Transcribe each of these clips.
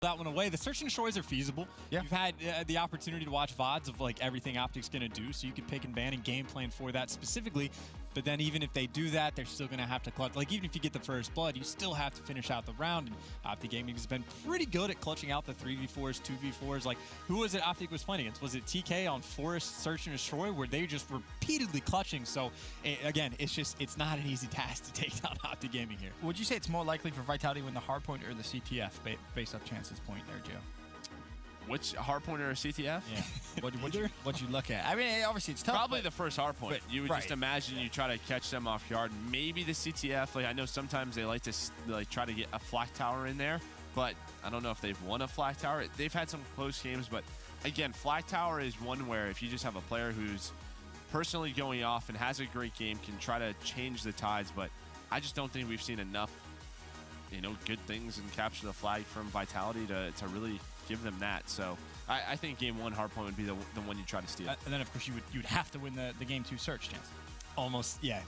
that one away. The search and destroys are feasible. Yeah. You've had the opportunity to watch VODs of like everything OpTic's going to do, so you could pick and ban and game plan for that specifically. But then even if they do that, they're still going to have to clutch. Like even if you get the first blood, you still have to finish out the round. And OpTic Gaming has been pretty good at clutching out the 3v4s, 2v4s. Like who was it OpTic was playing against? Was it TK on Forest Search and Destroy where they just repeatedly clutching? So again, it's not an easy task to take down OpTic Gaming here. Would you say it's more likely for Vitality to win the hardpoint or the CTF based off Chance's point there, Joe? Which hardpoint or CTF? Yeah. What'd you look at? I mean, obviously it's tough. Probably the first hardpoint. You would right. just imagine you try to catch them off guard. Maybe the CTF. Like I know sometimes they like to try to get a flak tower in there, but I don't know if they've won a flak tower. They've had some close games, but again, flak tower is one where if you just have a player who's personally going off and has a great game, can try to change the tides. But I just don't think we've seen enough, good things and capture the flag from Vitality to really give them that. So I think game 1 hardpoint would be the one you try to steal. And then of course you'd have to win the game 2 search chance. Almost, yeah.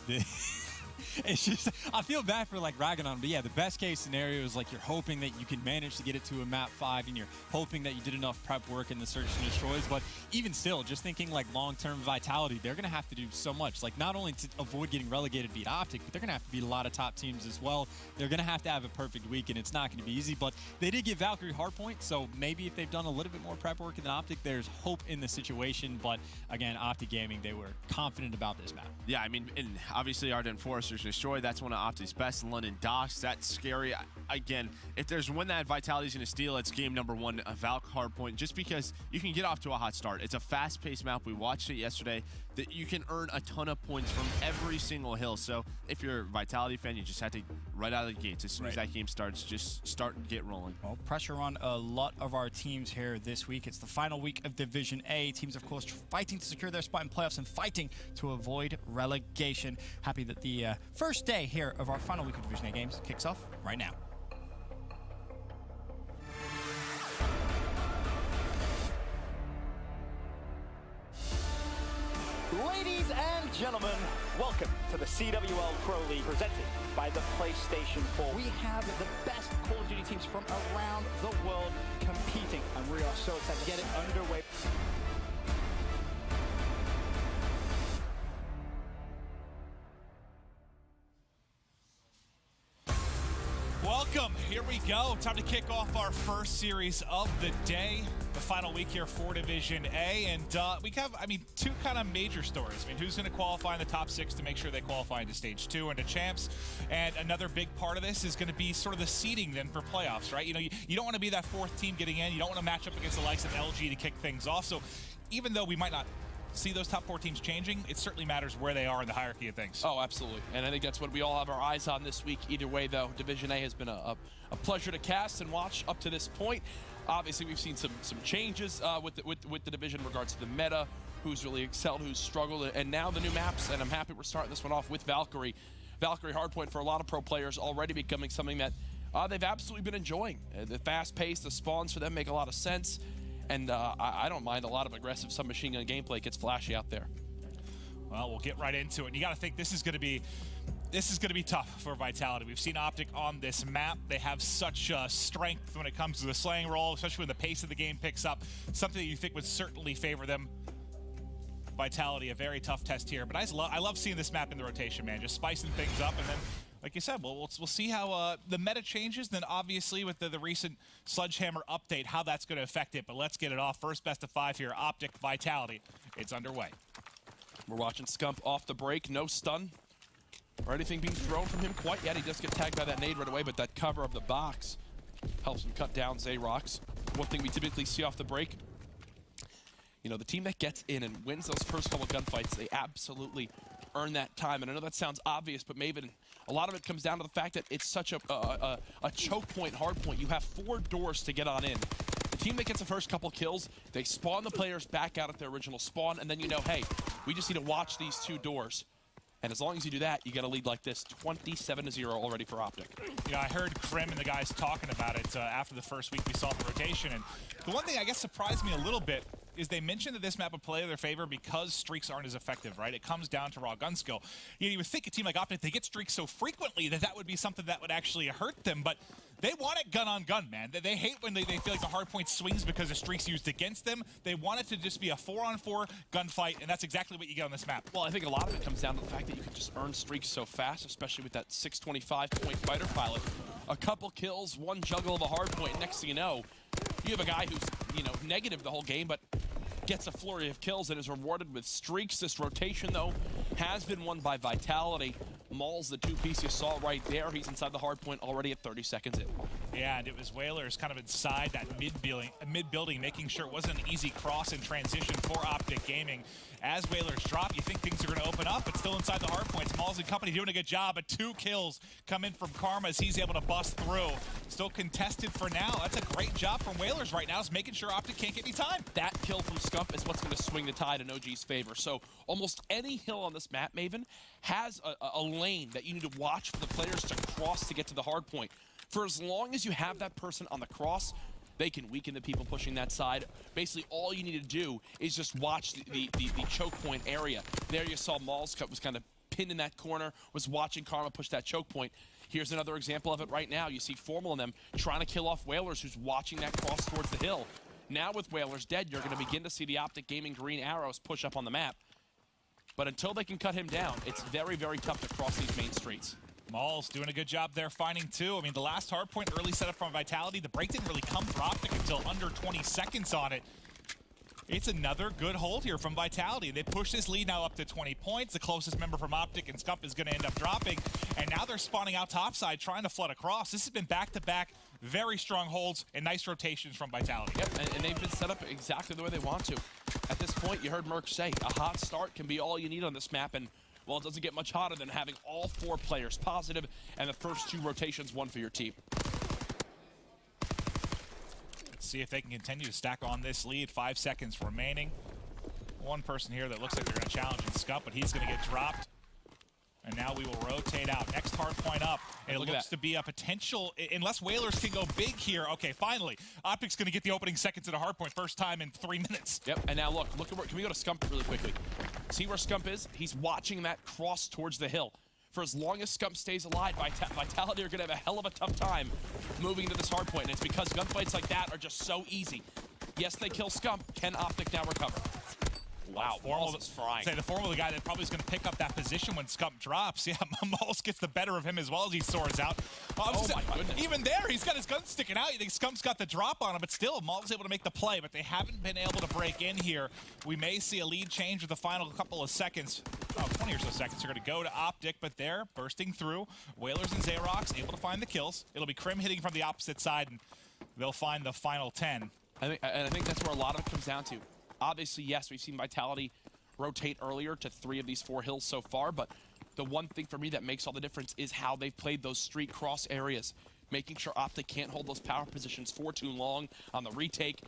It's just, I feel bad for like ragging on, but yeah, the best case scenario is like you're hoping that you can manage to get it to a map 5 and you're hoping that you did enough prep work in the search and destroys. But even still, just thinking like long-term Vitality, they're going to have to do so much. Like not only to avoid getting relegated, beat OpTic, but they're going to have to beat a lot of top teams as well. They're going to have a perfect week, and it's not going to be easy. But they did give Valkyrie hardpoint, so maybe if they've done a little bit more prep work than OpTic, there's hope in the situation. But again, OpTic Gaming, they were confident about this map. Yeah, I mean, and obviously Arden Forest Search and Destroy, that's one of OpTic's best. London Docks, that's scary. Again, if there's one that Vitality's going to steal, it's game number 1, a Valk hardpoint, just because you can get off to a hot start. It's a fast-paced map. We watched it yesterday. That you can earn a ton of points from every single hill. So if you're a Vitality fan, you just have to, right out of the gates, as soon as that game starts, just start and get rolling. Well, pressure on a lot of our teams here this week. It's the final week of Division A. Teams, of course, fighting to secure their spot in playoffs and fighting to avoid relegation. Happy that the first day here of our final week of Division A games kicks off right now. Ladies and gentlemen, welcome to the CWL Pro League presented by the PlayStation 4. We have the best Call of Duty teams from around the world competing, and we are so excited to get it underway. Welcome, here we go. Time to kick off our first series of the day, the final week here for Division A. And we have, two kind of major stories. Who's going to qualify in the top 6 to make sure they qualify into Stage 2 and to Champs. And another big part of this is going to be sort of the seeding then for playoffs, right? You don't want to be that 4th team getting in. You don't want to match up against the likes of LG to kick things off. So even though we might not see those top 4 teams changing, it certainly matters where they are in the hierarchy of things. Oh, absolutely. And I think that's what we all have our eyes on this week. Either way, though, Division A has been a pleasure to cast and watch up to this point. Obviously, we've seen some changes with the division in regards to the meta, who's really excelled, who's struggled, and now the new maps. And I'm happy we're starting this one off with Valkyrie. Valkyrie hardpoint for a lot of pro players already becoming something that they've absolutely been enjoying. The fast pace, the spawns for them make a lot of sense. And I don't mind a lot of aggressive submachine gun gameplay. It gets flashy out there. Well, we'll get right into it. And you got to think this is going to be tough for Vitality. We've seen OpTic on this map. They have such strength when it comes to the slaying role, especially when the pace of the game picks up. Something that you think would certainly favor them. Vitality, a very tough test here. But I love seeing this map in the rotation, man. Just spicing things up, and then, like you said, we'll see how the meta changes. Then obviously with the recent Sledgehammer update, how that's going to affect it. But let's get it off. First best of 5 here, OpTic, Vitality. It's underway. We're watching Scump off the break, no stun or anything being thrown from him quite yet. He does get tagged by that nade right away, but that cover of the box helps him cut down Zayrox. One thing we typically see off the break, the team that gets in and wins those first couple gunfights, they absolutely earn that time. And I know that sounds obvious, but Maven, a lot of it comes down to the fact that it's such a choke point, hard point. You have 4 doors to get on in. The team that gets the first couple kills, they spawn the players back out at their original spawn, and then hey, we just need to watch these 2 doors. And as long as you do that, you get a lead like this, 27-0 already for OpTic. I heard Krim and the guys talking about it after the first week we saw the rotation. And the one thing I guess surprised me a little bit is they mentioned that this map would play in their favor because streaks aren't as effective, right? It comes down to raw gun skill. You would think a team like OpTic, they get streaks so frequently that would be something that would actually hurt them, but they want it gun on gun, man. They hate when they feel like the hard point swings because of streaks used against them. They want it to just be a 4-on-4 gunfight, and that's exactly what you get on this map. Well, I think a lot of it comes down to the fact that you can just earn streaks so fast, especially with that 625-point fighter pilot. A couple kills, one juggle of a hard point. Next thing you know, you have a guy who's, negative the whole game, but gets a flurry of kills and is rewarded with streaks. This rotation, though, has been won by Vitality. Maul's the two-piece you saw right there. He's inside the hard point already at 30 seconds in. Yeah, and it was Whalers kind of inside that mid-building, making sure it wasn't an easy cross and transition for OpTic Gaming. As Whalers drop, you think things are going to open up, but still inside the hard points. Maul's and company doing a good job, but 2 kills come in from Karma as he's able to bust through. Still contested for now. That's a great job from Whalers right now, is making sure OpTic can't get any time. That kill from Scump is what's going to swing the tide in OG's favor. So almost any hill on this map, Maven, has a lane that you need to watch for the players to cross to get to the hard point. For as long as you have that person on the cross, they can weaken the people pushing that side. Basically, all you need to do is just watch the choke point area. There you saw Maul's cut was kind of pinned in that corner, was watching Karma push that choke point. Here's another example of it right now. You see Formal and them trying to kill off Whalers, who's watching that cross towards the hill. Now with Whalers dead, you're going to begin to see the OpTic Gaming green arrows push up on the map. But until they can cut him down, it's very, very tough to cross these main streets. Maul's doing a good job there finding 2. I mean, the last hard point early setup from Vitality, the break didn't really come for OpTic until under 20 seconds on it. It's another good hold here from Vitality. They push this lead now up to 20 points. The closest member from OpTic and Scump is going to end up dropping. And now they're spawning out topside, trying to flood across. This has been back-to-back, very strong holds and nice rotations from Vitality. Yep, and they've been set up exactly the way they want to. At this point, you heard Merc say, a hot start can be all you need on this map. And well, it doesn't get much hotter than having all 4 players positive and the first 2 rotations won for your team. Let's see if they can continue to stack on this lead. 5 seconds remaining. One person here that looks like they're going to challenge Scump, but he's going to get dropped. And now we will rotate out. Next hard point up. And it looks to be a potential, unless Whalers can go big here. Okay, finally. OpTic's going to get the opening seconds at a hard point. First time in 3 minutes. Yep, and now look at where, can we go to Scump really quickly? See where Scump is? He's watching that cross towards the hill. For as long as Scump stays alive, Vitality are going to have a hell of a tough time moving to this hard point. And it's because gunfights like that are just so easy. Yes, they kill Scump. Can OpTic now recover? Wow, Formal is frying. Say the Formal, the guy that probably is going to pick up that position when Scump drops. Yeah, Maul's gets the better of him as well as he soars out. Oh my goodness. Even there, he's got his gun sticking out. You think Scump's got the drop on him, but still, Maul's able to make the play, but they haven't been able to break in here. We may see a lead change with the final couple of seconds. 20 or so seconds are going to go to OpTic, but they're bursting through. Whalers and Xerox able to find the kills. It'll be Krim hitting from the opposite side, and they'll find the final 10. I think that's where a lot of it comes down to. Obviously, yes, we've seen Vitality rotate earlier to 3 of these 4 hills so far, but the one thing for me that makes all the difference is how they've played those street cross areas, making sure OpTic can't hold those power positions for too long on the retake.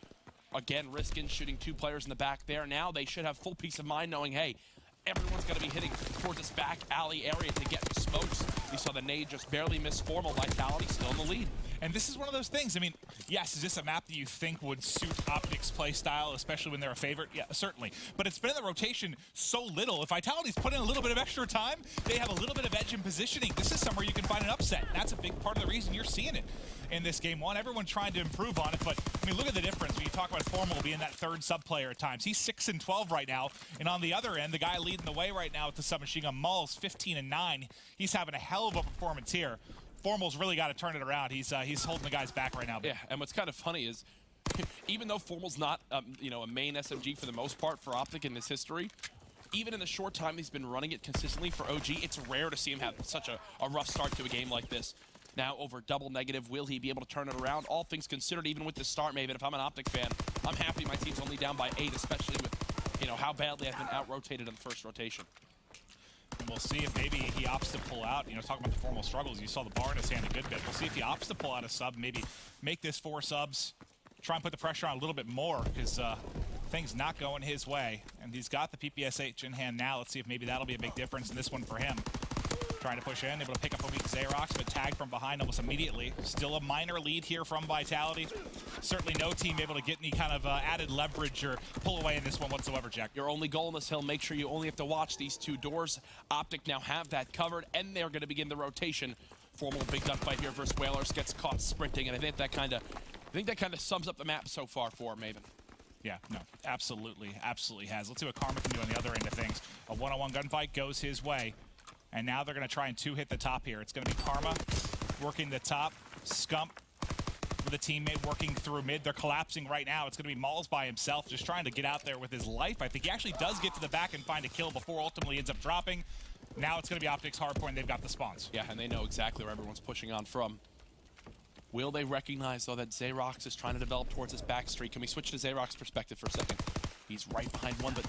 Again, risking shooting 2 players in the back there. Now they should have full peace of mind knowing, hey, everyone's going to be hitting towards this back alley area to get the smokes. You saw the nade just barely miss Formal. Vitality still in the lead. And this is one of those things. I mean, yes, is this a map that you think would suit OpTic's play style, especially when they're a favorite? Yeah, certainly. But it's been in the rotation so little. If Vitality's put in a little bit of extra time, they have a little bit of edge in positioning. This is somewhere you can find an upset. That's a big part of the reason you're seeing it in this game one. Everyone's trying to improve on it, but I mean, look at the difference when you talk about Formal being that 3rd sub-player at times. He's 6-12 right now, and on the other end, the guy leading the way right now with the submachine gun, Maul's 15-9. He's having a hell of a performance here. Formal's really got to turn it around. He's holding the guys back right now. Yeah, and what's kind of funny is, even though Formal's not, a main SMG for the most part for OpTic in his history, even in the short time he's been running it consistently for OG, it's rare to see him have such a rough start to a game like this. Now over double negative, will he be able to turn it around? All things considered, even with this start, Maven, if I'm an OpTic fan, I'm happy my team's only down by 8, especially with, how badly I've been out-rotated in the first rotation. And we'll see if maybe he opts to pull out. Talking about the Formal struggles, you saw the bar in his hand a good bit. We'll see if he opts to pull out a sub, maybe make this 4 subs, try and put the pressure on a little bit more, because things not going his way. And he's got the PPSH in hand now. Let's see if maybe that'll be a big difference in this one for him. Trying to push in, able to pick up a weak Xerox, but tagged from behind almost immediately. Still a minor lead here from Vitality. Certainly no team able to get any kind of added leverage or pull away in this one whatsoever, Jack. Your only goal in this hill, make sure you only have to watch these two doors. OpTic now have that covered, and they're going to begin the rotation. Formal big gunfight here versus Whalers, gets caught sprinting, and I think that kind of sums up the map so far for Maven. Yeah, no, absolutely has. Let's see what Karma can do on the other end of things. A one-on-one gunfight goes his way. And now they're going to try and two-hit the top here. It's going to be Karma working the top, Scump with a teammate working through mid. They're collapsing right now. It's going to be Malls by himself, just trying to get out there with his life. I think he actually does get to the back and find a kill before ultimately ends up dropping. Now it's going to be OpTic's hardpoint. They've got the spawns. Yeah, and they know exactly where everyone's pushing on from. Will they recognize, though, that Xerox is trying to develop towards his back street? Can we switch to Xerox's perspective for a second? He's right behind one, but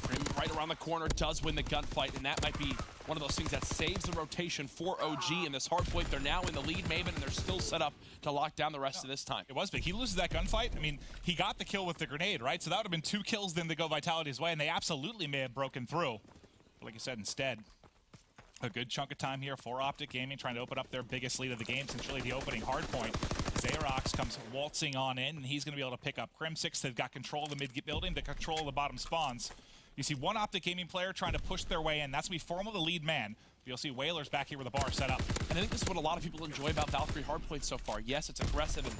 Grim right around the corner does win the gunfight, and that might be one of those things that saves the rotation for OG in this hardpoint. They're now in the lead, Maven, and they're still set up to lock down the rest of this time. It was big. He loses that gunfight. I mean, he got the kill with the grenade, right? So that would have been 2 kills then to go Vitality's way, and they absolutely may have broken through. But like you said, instead, a good chunk of time here for OpTic Gaming, trying to open up their biggest lead of the game since really the opening hardpoint. Xerox comes waltzing on in, and he's going to be able to pick up Crim6. They've got control of the mid building, to control the bottom spawns. You see one OpTic Gaming player trying to push their way in. That's going to be Formal, the lead man. You'll see Whalers back here with the bar set up. And I think this is what a lot of people enjoy about Valkyrie hardpoint so far. Yes, it's aggressive, and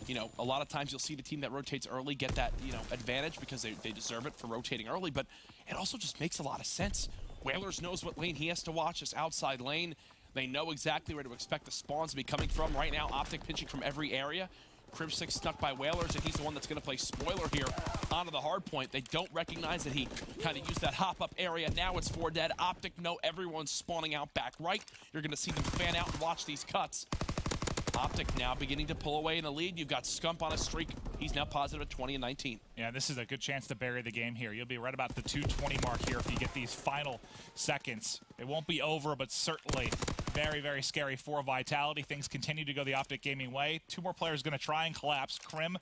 you know, a lot of times you'll see the team that rotates early get that, you know, advantage because they deserve it for rotating early, but it also just makes a lot of sense. Whalers knows what lane he has to watch, this outside lane. They know exactly where to expect the spawns to be coming from. Right now, OpTic pinching from every area. Crim6 stuck by Whalers, and he's the one that's going to play spoiler here onto the hard point. They don't recognize that he kind of used that hop-up area. Now it's 4 dead. OpTic know everyone's spawning out back right. You're going to see them fan out and watch these cuts. OpTic now beginning to pull away in the lead. You've got Scump on a streak. He's now positive at 20 and 19. Yeah, this is a good chance to bury the game here. You'll be right about the 220 mark here if you get these final seconds. It won't be over, but certainly very, very scary for Vitality. Things continue to go the OpTic Gaming way. 2 more players going to try and collapse. Crim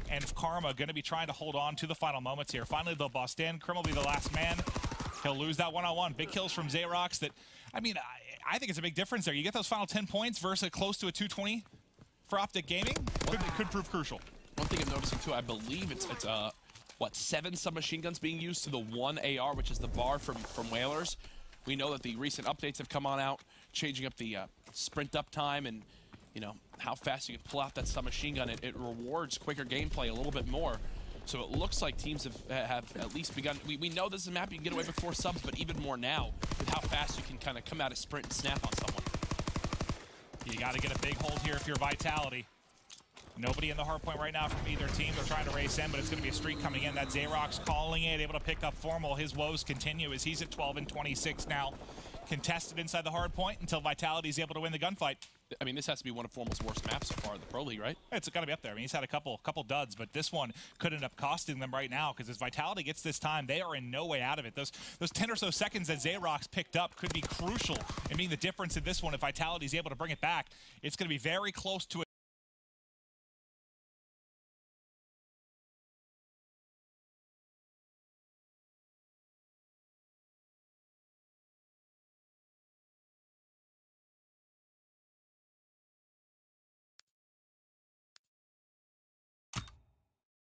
and Karma going to be trying to hold on to the final moments here. Finally, they'll bust in. Crim will be the last man. He'll lose that one-on-one. Big kills from Xerox that, I mean, I think it's a big difference there. You get those final 10 points versus close to a 220 for OpTic Gaming. Could prove crucial. One thing I'm noticing, too, I believe it's what, 7 submachine guns being used to the 1 AR, which is the bar from Whalers. We know that the recent updates have come on out, changing up the sprint up time and, you know, how fast you can pull out that submachine gun. It rewards quicker gameplay a little bit more. So it looks like teams have at least begun. We know this is a map you can get away with 4 subs, but even more now with how fast you can kind of come out of sprint and snap on someone. You got to get a big hold here if you're Vitality. Nobody in the hardpoint right now from either team. They're trying to race in, but it's going to be a streak coming in. That Xerox calling it, able to pick up Formal. His woes continue as he's at 12 and 26 now. Contested inside the hardpoint until Vitality's able to win the gunfight. I mean, this has to be one of Formal's worst maps so far in the Pro League, right? It's got to be up there. I mean, he's had a couple duds, but this one could end up costing them right now because as Vitality gets this time, they are in no way out of it. Those 10 or so seconds that Xerox picked up could be crucial in being the difference in this one. If Vitality's able to bring it back, it's going to be very close to it.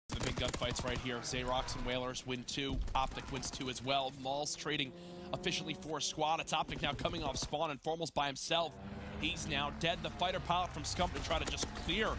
The big gunfights right here. Xerox and Whalers win 2. OpTic wins 2 as well. Maul's trading officially for a squad. It's OpTic now coming off spawn, and Formal's by himself. He's now dead. The fighter pilot from Scump to try to just clear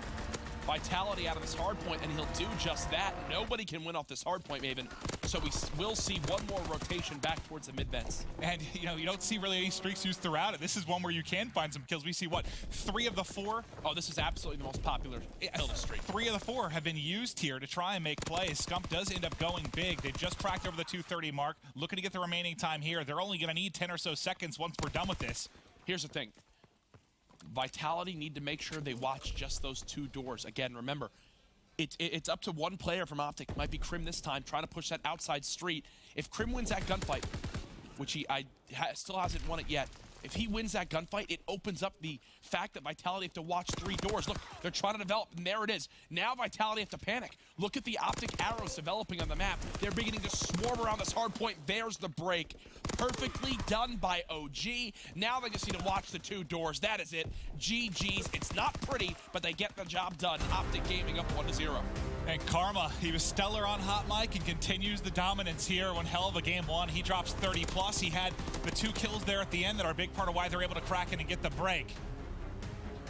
Vitality out of this hardpoint, and he'll do just that. Nobody can win off this hardpoint, Maven. So we will see one more rotation back towards the mid-vents. And, you know, you don't see really any streaks used throughout it. This is one where you can find some kills. We see, what, 3 of the 4? Oh, this is absolutely the most popular kill streak. 3 of the 4 have been used here to try and make plays. Scump does end up going big. They've just cracked over the 230 mark. Looking to get the remaining time here. They're only going to need 10 or so seconds once we're done with this. Here's the thing. Vitality need to make sure they watch just those 2 doors. Again, remember, it's up to 1 player from OpTic. It might be Crim this time, trying to push that outside street. If Crim wins that gunfight, which he still hasn't won it yet, If he wins that gunfight, it opens up the fact that Vitality have to watch 3 doors. Look, they're trying to develop, and there it is. Now Vitality have to panic. Look at the OpTic arrows developing on the map. They're beginning to swarm around this hard point. There's the break. Perfectly done by OG. Now they just need to watch the 2 doors. That is it. GG's. It's not pretty, but they get the job done. OpTic Gaming up 1-0. And Karma, he was stellar on Hot Mic and continues the dominance here. One hell of a game one. He drops 30+. He had the 2 kills there at the end that are a big part of why they're able to crack in and get the break.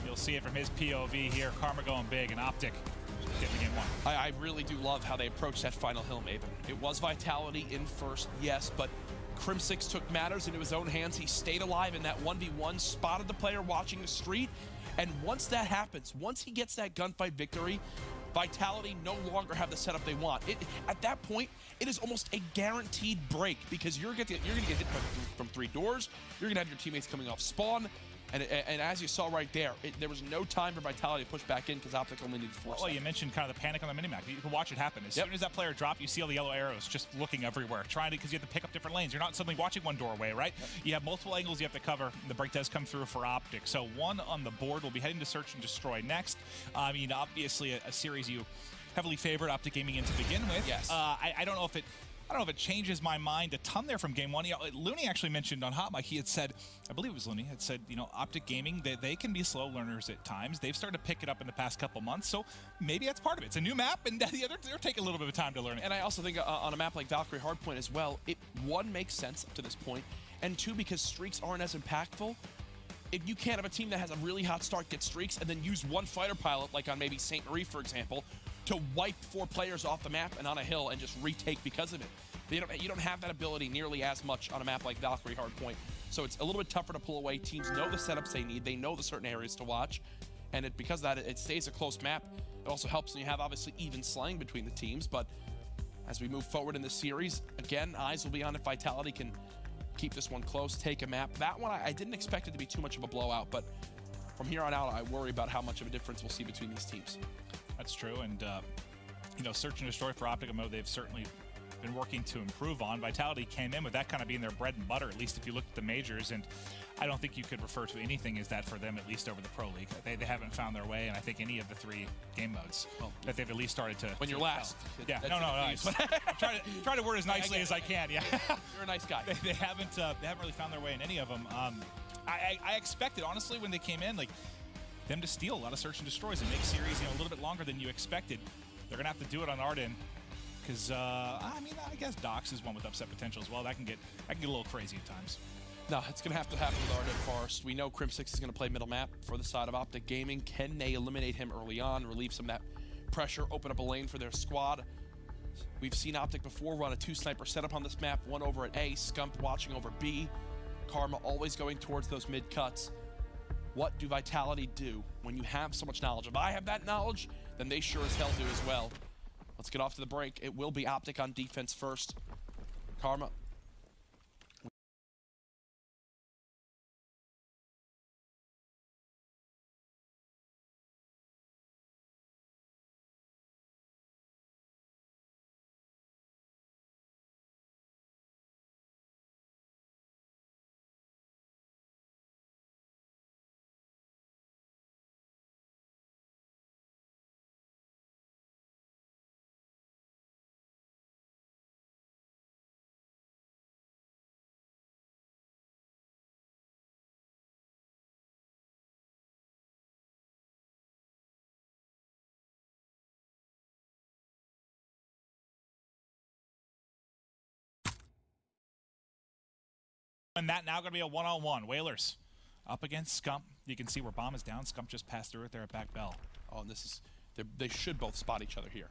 You'll see it from his POV here. Karma going big, and OpTic getting the game one. I really do love how they approached that final hill, Maven. It was Vitality in first, yes, but Crim6 took matters into his own hands. He stayed alive in that 1v1, spotted the player watching the street, and once that happens, once he gets that gunfight victory, Vitality no longer have the setup they want. At that point, it is almost a guaranteed break because you're gonna get hit from 3 doors. You're gonna have your teammates coming off spawn, and as you saw right there, there was no time for Vitality to push back in because OpTic only needed 4 Well, you mentioned kind of the panic on the minimap. You can watch it happen. As soon as that player dropped, you see all the yellow arrows just looking everywhere, trying to, because you have to pick up different lanes. You're not suddenly watching one doorway, right? You have multiple angles you have to cover. The break does come through for OpTic. So 1 on the board. We'll be heading to Search and Destroy next. I mean, obviously a series you heavily favored OpTic Gaming in to begin with. Yes. I don't know if it changes my mind a ton there from game one. You know, Looney actually mentioned on Hot Mic, he had said, I believe it was Looney, had said, you know, OpTic Gaming, they can be slow learners at times. They've started to pick it up in the past couple months, so maybe that's part of it. It's a new map, and they're taking a little bit of time to learn it. And I also think on a map like Valkyrie Hardpoint as well, it, 1, makes sense up to this point, and 2, because streaks aren't as impactful. If you can't have a team that has a really hot start get streaks and then use 1 fighter pilot, like on maybe St. Marie, for example, to wipe 4 players off the map and on a hill and just retake because of it. You don't have that ability nearly as much on a map like Valkyrie Hardpoint. So it's a little bit tougher to pull away. Teams know the setups they need. They know the certain areas to watch. And because of that, it stays a close map. It also helps when you have, obviously, even slaying between the teams. But as we move forward in this series, again, eyes will be on if Vitality can keep this one close, take a map. That one, I didn't expect it to be too much of a blowout. But from here on out, I worry about how much of a difference we'll see between these teams. That's true. And, you know, Search and Destroy for OpTic, they've certainly been working to improve on. Vitality came in with that kind of being their bread and butter, at least if you look at the majors, and I don't think you could refer to anything as that for them, at least over the Pro League. They haven't found their way, and I think any of the 3 game modes that they've at least started to... When you're last. Yeah, no. I'm trying to word as nicely as I can, yeah. You're a nice guy. They haven't really found their way in any of them. I expected, honestly, when they came in, like, them to steal a lot of Search and Destroys and make series, you know, a little bit longer than you expected. They're going to have to do it on Arden. Because, I mean, I guess Dox is one with upset potential as well. That can get a little crazy at times. No, it's going to have to happen with Arden Forest. We know Crim6 is going to play middle map for the side of OpTic Gaming. Can they eliminate him early on, relieve some of that pressure, open up a lane for their squad? We've seen OpTic before run a 2-sniper setup on this map, 1 over at A, Scump watching over B, Karma always going towards those mid cuts. What do Vitality do when you have so much knowledge? If I have that knowledge, then they sure as hell do as well. Let's get off to the break. It will be OpTic on defense first. Karma. And that now going to be a 1-on-1. Whalers up against Scump. You can see where Bomb is down. Scump just passed through it there at back bell. Oh, and this is... They should both spot each other here.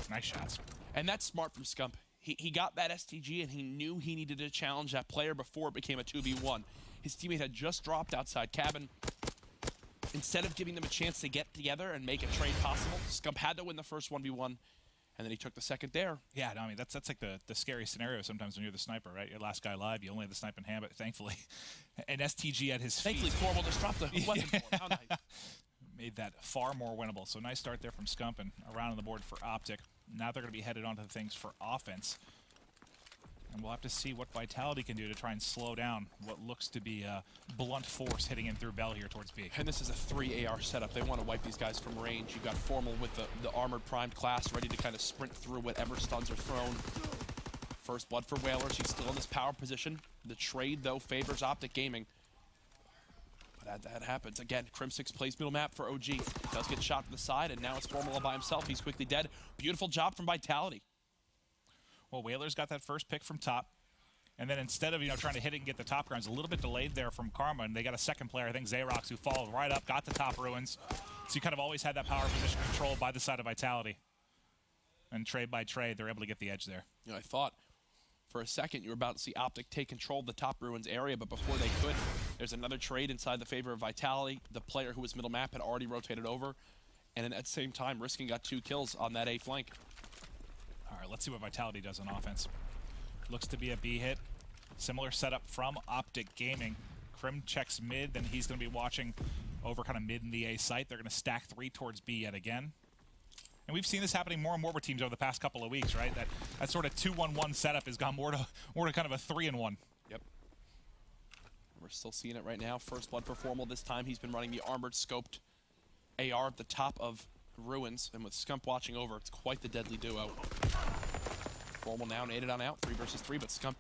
Nice shots. And that's smart from Scump. He got that STG, and he knew he needed to challenge that player before it became a 2v1. His teammate had just dropped outside cabin. Instead of giving them a chance to get together and make a trade possible, Scump had to win the first 1v1. And then he took the second there. Yeah, no, I mean, that's like the scary scenario sometimes when you're the sniper, right? You're the last guy alive. You only have the snipe in hand, but thankfully, an STG at his feet. Thankfully, Formal just dropped the weapon for him. How nice. Made that far more winnable. So nice start there from Scump and around on the board for OpTic. Now they're going to be headed onto things for offense. And we'll have to see what Vitality can do to try and slow down what looks to be a blunt force hitting in through Bell here towards B. And this is a 3 AR setup. They want to wipe these guys from range. You've got Formal with the armored primed class ready to kind of sprint through whatever stuns are thrown. First blood for Whalers. He's still in this power position. The trade, though, favors OpTic Gaming. But that happens. Again, Crim6 plays middle map for OG. Does get shot to the side, and now it's Formal all by himself. He's quickly dead. Beautiful job from Vitality. Well, Whalers got that first pick from top. And then instead of, trying to hit it and get the top grounds, a little bit delayed there from Karma, and they got a second player, I think Xerox, who followed right up, got the top ruins. So you kind of always had that power position controlled by the side of Vitality. And trade by trade, they're able to get the edge there. I thought for a second you were about to see OpTic take control of the top ruins area, but before they could, there's another trade inside the favor of Vitality. The player who was middle map had already rotated over, and then at the same time, Riskin got 2 kills on that A flank. All right, let's see what Vitality does on offense. Looks to be a B hit. Similar setup from OpTic Gaming. Crim checks mid, then he's going to be watching over kind of mid in the A site. They're going to stack 3 towards B yet again. And we've seen this happening more and more with teams over the past couple of weeks, right? That sort of 2-1-1 setup has gone more to kind of a 3-1. Yep. We're still seeing it right now. First blood for Formal. This time he's been running the armored scoped AR at the top of ruins, and with Scump watching over, it's quite the deadly duo. Formal now naded on out, 3 versus 3, but Scump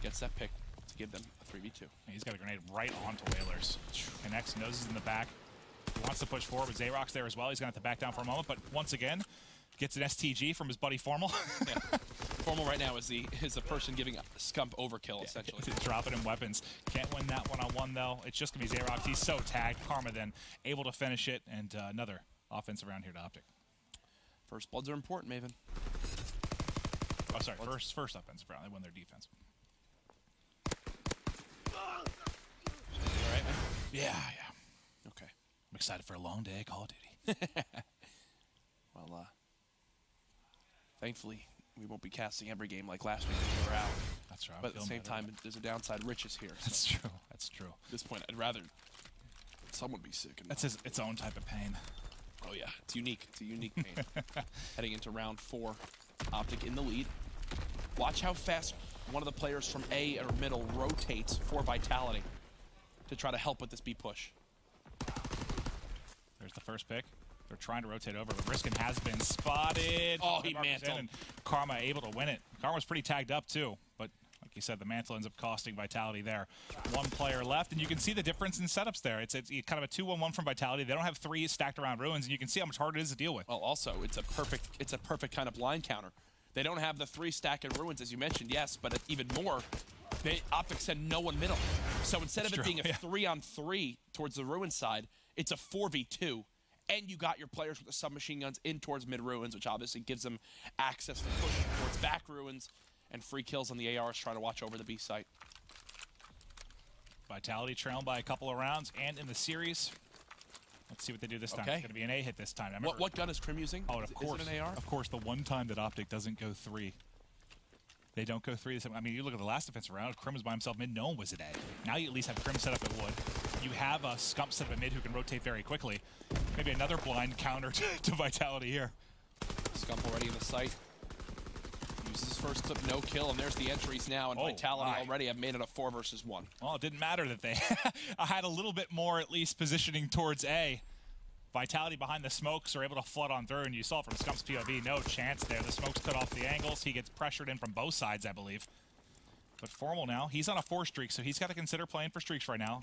gets that pick to give them a 3v2. He's got a grenade right onto Whalers. Connects, noses in the back. He wants to push forward, but Xerox there as well. He's going to have to back down for a moment, but once again, gets an STG from his buddy Formal. Yeah. Formal right now is the person giving Scump overkill, essentially. Dropping him weapons. Can't win that one-on-one, though. It's just going to be Xerox. He's so tagged. Karma then able to finish it, and another offensive round here to OpTic. First bloods are important, Maven. Oh, sorry. First offensive round. They won their defense. All right, man? Yeah. Okay. I'm excited for a long day of Call of Duty. Well, thankfully, we won't be casting every game like last week when we were out. That's right. But at the same time, there's a downside. Rich is here. That's so true. That's true. At this point, I'd rather someone be sick. That's its own type of pain. Oh, yeah. It's unique. It's a unique pain. Heading into round 4, OpTic in the lead. Watch how fast one of the players from A or middle rotates for Vitality to try to help with this B push. There's the first pick. They're trying to rotate over, but Riskin has been spotted. Oh, he mantled. And Karma able to win it. Karma's pretty tagged up, too. But like you said, the mantle ends up costing Vitality there. 1 player left, and you can see the difference in setups there. It's kind of a 2-1-1 from Vitality. They don't have 3 stacked around ruins, and you can see how much harder it is to deal with. Well, also, it's a perfect kind of blind counter. They don't have the 3 stack in ruins, as you mentioned, yes, but even more, OpTic send no one middle. So instead of it being a 3-on-3 towards the ruin side, it's a 4v2. And you got your players with the submachine guns in towards mid ruins, which obviously gives them access to push towards back ruins and free kills on the ARs trying to watch over the B site. Vitality trailing by a couple of rounds and in the series. Let's see what they do this time. Okay. It's going to be an A hit this time. What gun is Crim using? Oh, of course. Is it an AR? Of course, the one time that OpTic doesn't go 3. They don't go 3 this time. I mean, you look at the last defensive round, Crim was by himself mid, no one was at A. Now you at least have Crim set up at wood. You have a Scump set up at mid who can rotate very quickly. Maybe another blind counter to Vitality here. Scump already in the site. Uses his first clip, no kill, and there's the entries now, and Vitality already have made it a 4 versus 1. Well, it didn't matter that they had a little bit more, at least, positioning towards A. Vitality behind the smokes are able to flood on through, and you saw from Scump's POV, no chance there. The smokes cut off the angles. He gets pressured in from both sides, I believe. But Formal now, he's on a 4 streak, so he's got to consider playing for streaks right now.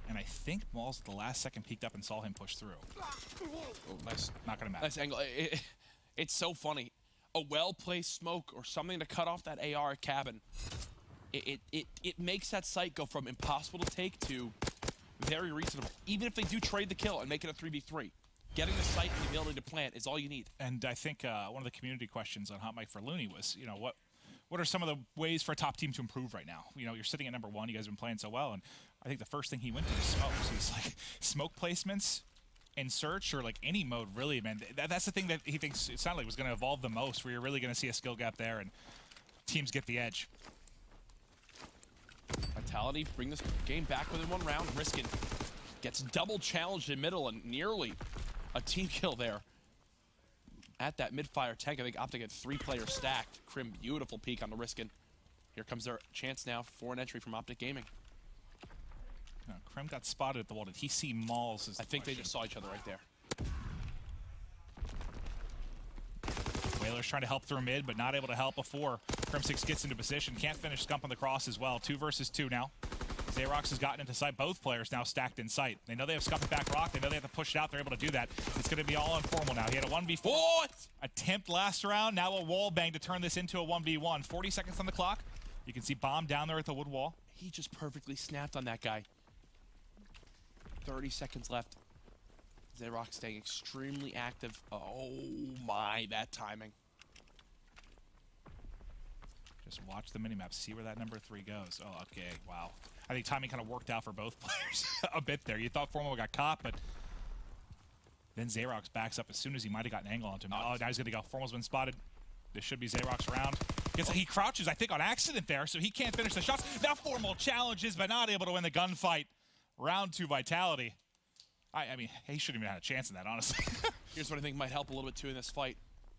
And I think Maul's the last second peeked up and saw him push through. Oh, nice. Not going to matter. Nice angle. It's so funny. A well-placed smoke or something to cut off that AR cabin, it makes that site go from impossible to take to very reasonable. Even if they do trade the kill and make it a 3v3, getting the site and the ability to plant is all you need. And I think one of the community questions on Hot Mic for Looney was, what are some of the ways for a top team to improve right now? You're sitting at #1. You guys have been playing so well, and I think the first thing he went to was smokes. He's like, smoke placements in search or like any mode, really, man. That's the thing that he thinks it sounded like was going to evolve the most, where you're really going to see a skill gap there, and teams get the edge. Vitality bring this game back within 1 round. Riskin gets double challenged in middle and nearly a team kill there. at that mid-fire tank. I think OpTic had 3 players stacked. Crim, beautiful peek on the Riskin. Here comes their chance now for an entry from OpTic Gaming. No, Crim got spotted at the wall. Did he see Malls? I think they just saw each other right there. Whaler's trying to help through mid, but not able to help before Crim6 gets into position. Can't finish Scump on the cross as well. 2 versus 2 now. Xerox has gotten into sight. Both players now stacked in sight. They know they have Scump at back rock. They know they have to push it out. They're able to do that. It's going to be all informal now. He had a 1v4 What? attempt last round. Now a wall bang to turn this into a 1v1. 40 seconds on the clock. You can see Bomb down there at the wood wall. He just perfectly snapped on that guy. 30 seconds left. Xerox staying extremely active. Oh my, that timing. Just watch the minimap, see where that number 3 goes. Oh, okay, wow. I think timing kind of worked out for both players a bit there. You thought Formal got caught, but then Xerox backs up as soon as he might have gotten an angle onto him. Oh, now he's going to go. Formal's been spotted. This should be Xerox round. He crouches, I think, on accident there, so he can't finish the shots. Now Formal challenges, but not able to win the gunfight. Round 2 Vitality. I mean, he shouldn't even have a chance in that, honestly. Here's what I think might help a little bit too in this fight.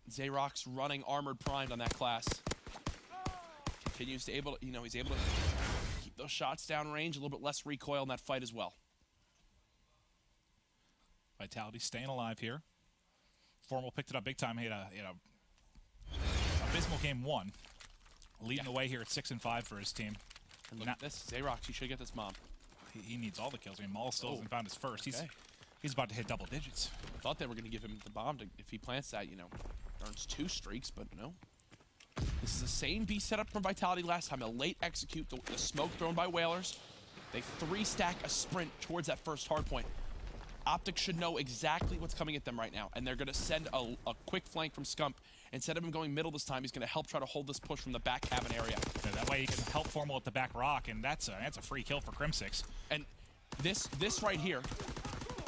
Xerox running armored primed on that class. Continues to able, he's able to keep those shots down range, a little bit less recoil in that fight as well. Vitality staying alive here. Formal picked it up big time. He had a abysmal game 1. Leading the way here at 6-5 for his team. And look at this, Xerox, he should get this bomb. He needs all the kills. I mean, Maul still hasn't found his first. He's about to hit double digits. Thought they were going to give him the bomb if he plants that, earns 2 streaks, but no. This is the same B setup from Vitality last time. A late execute, the smoke thrown by Whalers. They 3-stack a sprint towards that first hard point. OpTic should know exactly what's coming at them right now, and they're going to send a quick flank from Scump. Instead of him going middle this time, he's going to help try to hold this push from the back cabin area. Yeah, that way he can help Formal at the back rock, and that's a free kill for Crim6. And this right here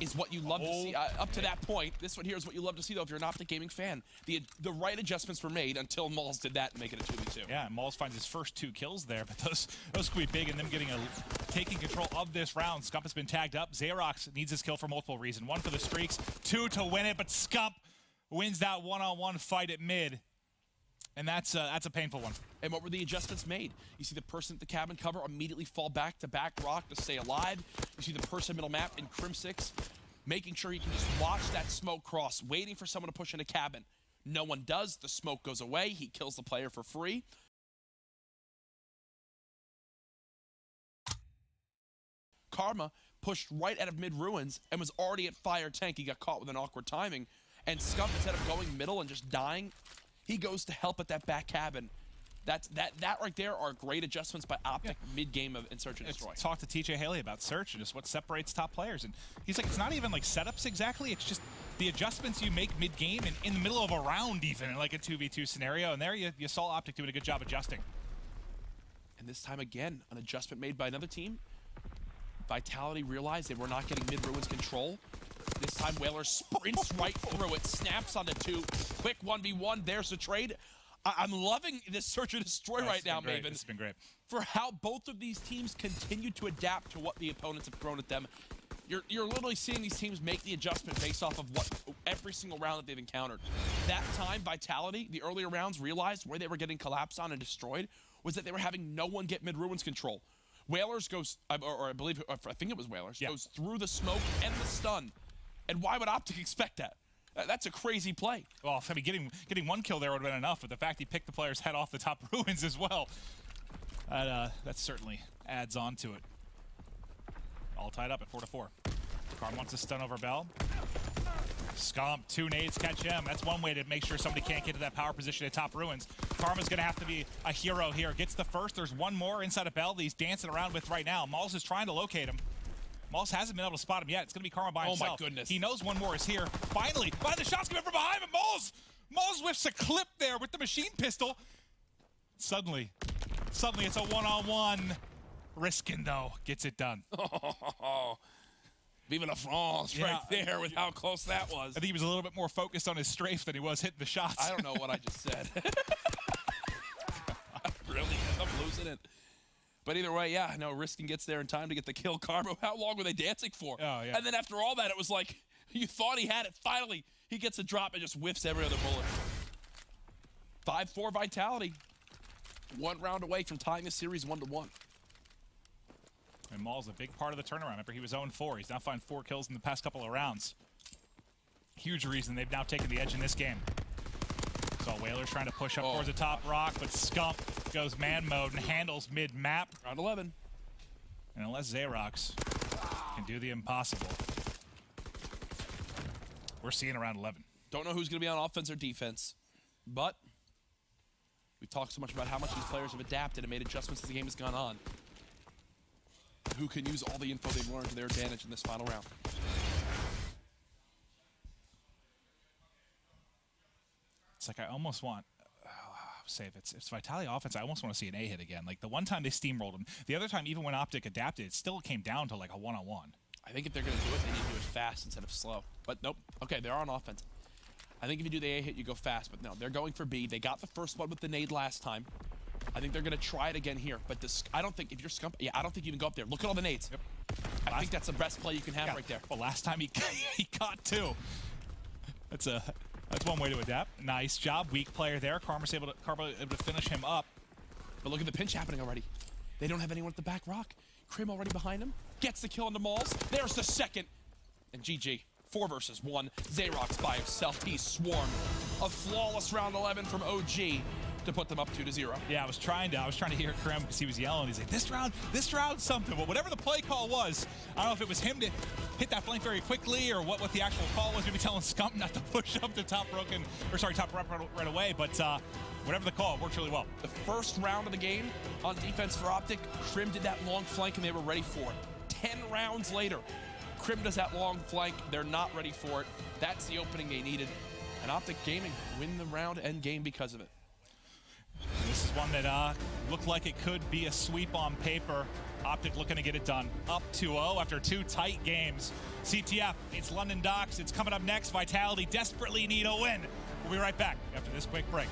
is what you love to see. Up to that point, this one here is what you love to see, though, if you're an OpTic Gaming fan. The right adjustments were made until Malls did that and make it a 2v2. Yeah, and Malls finds his first 2 kills there, but those could be big, and them taking control of this round. Scump has been tagged up. Xerox needs his kill for multiple reasons. 1 for the streaks, 2 to win it, but Scump wins that one-on-one fight at mid. And that's a painful one. And what were the adjustments made? You see the person at the cabin cover immediately fall back to back rock to stay alive. You see the person middle map in Crim6 making sure he can just watch that smoke cross, waiting for someone to push into cabin. No one does. The smoke goes away. He kills the player for free. Karma pushed right out of mid ruins and was already at fire tank. He got caught with an awkward timing. And Scump, instead of going middle and just dying, he goes to help at that back cabin. That right there are great adjustments by OpTic mid-game of Search and Destroy. Talk to TJ Haley about Search and just what separates top players. And he's like, it's not even like setups exactly. It's just the adjustments you make mid-game and in the middle of a round even in like a 2v2 scenario. And there you saw OpTic doing a good job adjusting. And this time again, an adjustment made by another team. Vitality realized they were not getting mid-ruins control. This time Whaler sprints right through it, snaps on the 2. Quick 1v1, there's the trade. I'm loving this Search and Destroy right now, Maven. It's been great. For how both of these teams continue to adapt to what the opponents have thrown at them. You're literally seeing these teams make the adjustment based off of what every single round that they've encountered. That time, Vitality, the earlier rounds, realized where they were getting collapsed on and destroyed was that they were having no one get mid-ruins control. Whalers goes, or I think it was Whalers, goes through the smoke and the stun. And why would OpTic expect that? That's a crazy play. Well, I mean, getting 1 kill there would have been enough, but the fact he picked the player's head off the top ruins as well, that certainly adds on to it. All tied up at 4-4. Karm wants to stun over Bell. Scump, 2 nades, catch him. That's one way to make sure somebody can't get to that power position at top ruins. Karma's going to have to be a hero here. Gets the first. There's one more inside of Bell that he's dancing around with right now. Malls is trying to locate him. Malls hasn't been able to spot him yet. It's going to be Karma by himself. Oh, my goodness. He knows one more is here. Finally, the shot's coming from behind him. Malls whiffs a clip there with the machine pistol. Suddenly it's a one-on-one. Riskin, though, gets it done. Vive la France right there with how close that was. I think he was a little bit more focused on his strafe than he was hitting the shots. I don't know what I just said. Really, I'm losing it. But either way, yeah, no, Riskin gets there in time to get the kill. Karma, how long were they dancing for? Oh, yeah. And then after all that, it was like, you thought he had it. Finally, He gets a drop and just whiffs every other bullet. 5-4 Vitality. 1 round away from tying the series 1-1. And Maul's a big part of the turnaround. Remember, he was 0-4. He's now found 4 kills in the past couple of rounds. Huge reason they've now taken the edge in this game. So Whaler's trying to push up towards the top rock, but Scump goes man mode and handles mid-map. Round 11. And unless Xerox can do the impossible, we're seeing around 11. Don't know who's going to be on offense or defense, but we talked so much about how much these players have adapted and made adjustments as the game has gone on. Who can use all the info they've learned to their advantage in this final round? It's like I almost want, say if it's Vitality offense, I almost want to see an A hit again. Like the one time they steamrolled him. The other time, even when OpTic adapted, it still came down to like a one-on-one. I think if they're going to do it, they need to do it fast instead of slow. But nope. Okay, they're on offense. I think if you do the A hit, you go fast. But no, they're going for B. They got the first one with the nade last time. I think they're going to try it again here. But this, I don't think, if you're Scump, I don't think you can go up there. Look at all the nades. Yep. I think that's the best play you can have right there. Well, last time he caught 2. That's one way to adapt. Nice job. Weak player there. Karma's able to finish him up. But look at the pinch happening already. They don't have anyone at the back rock. Krim already behind him. Gets the kill on the Mauls. There's the second. And GG. 4 versus 1. Xerox by himself. He swarmed. A flawless round 11 from OG to put them up 2-0. Yeah, I was trying to hear Krim because he was yelling. He's like, this round something. But whatever the play call was, I don't know if it was him to hit that flank very quickly or what the actual call was. Maybe telling Scump not to push up the top rock right away. But whatever the call, it worked really well. The first round of the game on defense for OpTic, Krim did that long flank and they were ready for it. 10 rounds later, Krim does that long flank. They're not ready for it. That's the opening they needed. And OpTic Gaming win the round end game because of it. This is one that looked like it could be a sweep on paper. OpTic looking to get it done. Up 2-0 after 2 tight games. CTF, it's London Docks. It's coming up next. Vitality desperately need a win. We'll be right back after this quick break.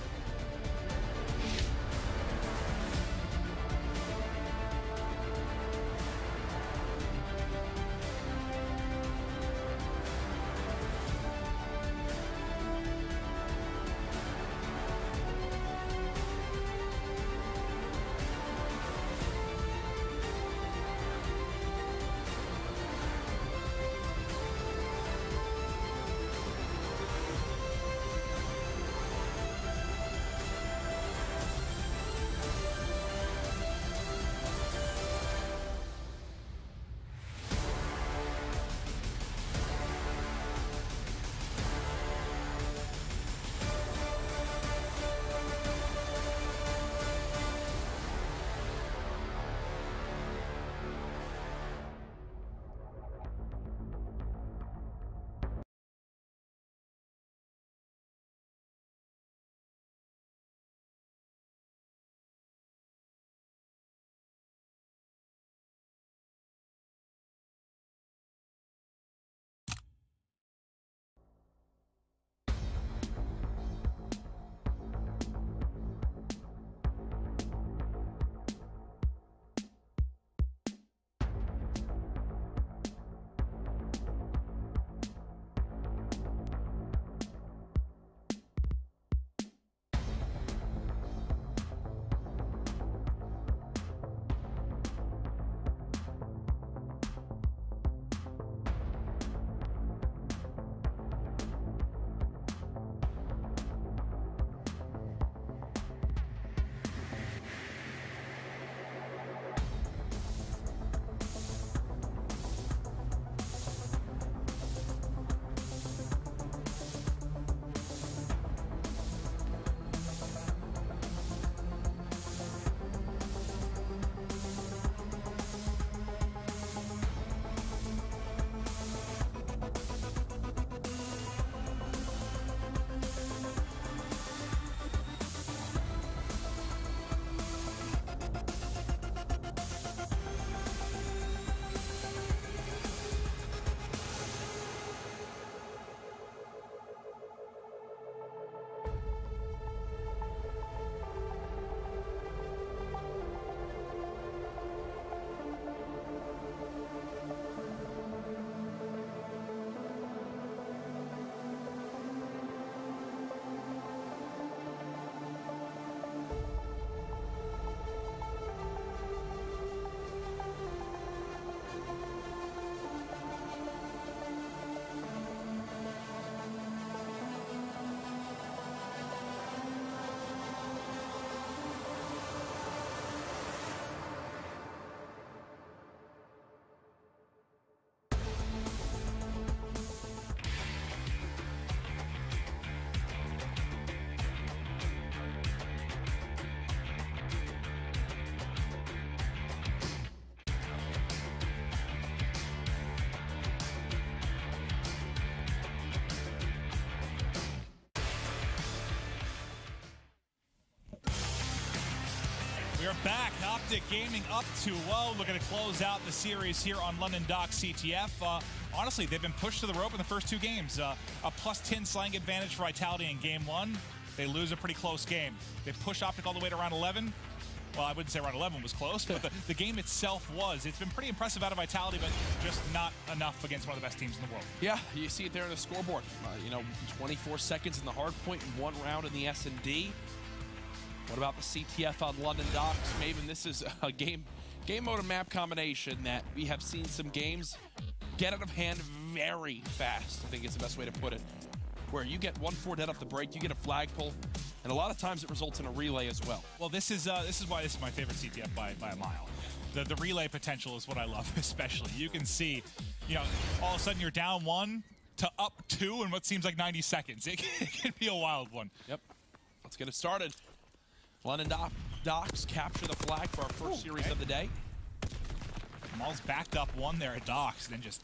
We are back. OpTic Gaming up 2-0. Looking to close out the series here on London Docks CTF. Honestly, they've been pushed to the rope in the first two games. A +10 slang advantage for Vitality in game 1. They lose a pretty close game. They push OpTic all the way to round 11. Well, I wouldn't say round 11 was close, but the game itself was. It's been pretty impressive out of Vitality, but just not enough against one of the best teams in the world. Yeah, you see it there on the scoreboard. 24 seconds in the hard point and 1 round in the S&D. What about the CTF on London Docks? Maven, this is a game mode and map combination that we have seen some games get out of hand very fast, I think is the best way to put it. Where you get 1-4 dead off the break, you get a flagpole, and a lot of times it results in a relay as well. Well, this is why this is my favorite CTF by a mile. The relay potential is what I love, especially. You can see, all of a sudden you're down 1 to up 2 in what seems like 90 seconds. It can be a wild one. Yep. Let's get it started. London Docks capture the flag for our first series of the day. Maul's backed up 1 there at Docks, then just